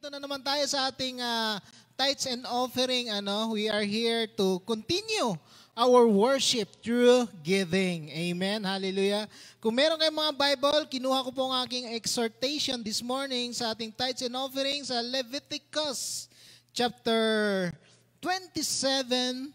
Nandito na naman tayo sa ating tithes and offering. We are here to continue our worship through giving. Amen. Hallelujah. Kung meron kayong mga Bible, kinuha ko po ang aking exhortation this morning sa ating tithes and offering sa Leviticus chapter 27,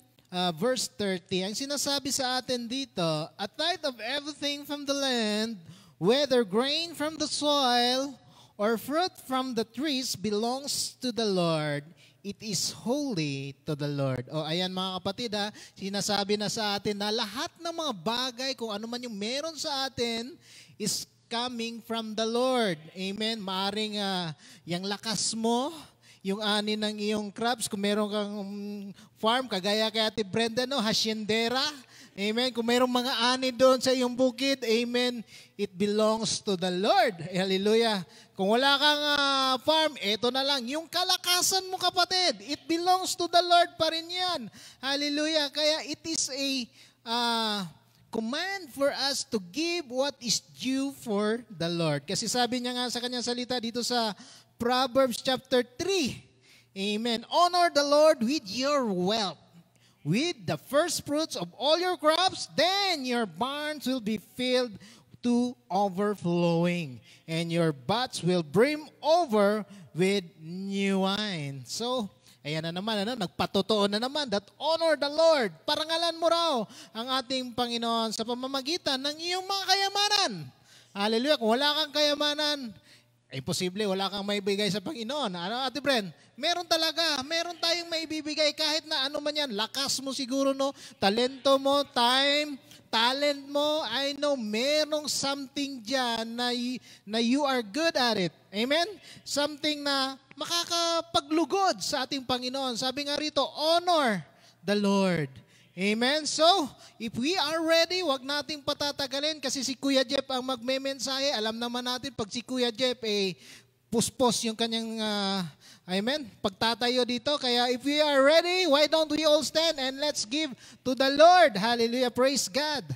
verse 30. Ang sinasabi sa atin dito, a tithe of everything from the land, whether grain from the soil or fruit from the trees, belongs to the Lord. It is holy to the Lord. O ayan mga kapatid, sinasabi na sa atin na lahat ng mga bagay, kung ano man yung meron sa atin, is coming from the Lord. Amen. Maaring yung lakas mo, yung ani ng iyong crops, kung meron kang farm, kagaya kay Ate Brenda, haciendera. Amen. Kung mayroong mga ani doon sa iyong bukid, amen, it belongs to the Lord. Hallelujah. Kung wala kang farm, eto na lang. Yung kalakasan mo, kapatid, it belongs to the Lord pa rin yan. Hallelujah. Kaya it is a command for us to give what is due for the Lord. Kasi sabi niya nga sa kanyang salita dito sa Proverbs chapter 3. Amen. Honor the Lord with your wealth, with the first fruits of all your crops, then your barns will be filled to overflowing, and your vats will brim over with new wine. So, ayan na naman, nagpatotoo na naman that honor the Lord. Parangalan mo raw ang ating Panginoon sa pamamagitan ng iyong mga kayamanan. Hallelujah. Kung wala kang kayamanan, imposible, wala kang maibigay sa Panginoon. Ano, Ate Bren? Meron talaga. Meron tayong maibibigay kahit na ano man yan. Lakas mo siguro, talento mo, time, talent mo. I know, merong something dyan na you are good at it. Amen? Something na makakapaglugod sa ating Panginoon. Sabi nga rito, honor the Lord. Amen? So, if we are ready, wag nating patatagalin kasi si Kuya Jeff ang magme-mensahe. Alam naman natin, pag si Kuya Jeff, puspos yung kanyang, amen, pagtatayo dito. Kaya if we are ready, why don't we all stand and let's give to the Lord. Hallelujah. Praise God.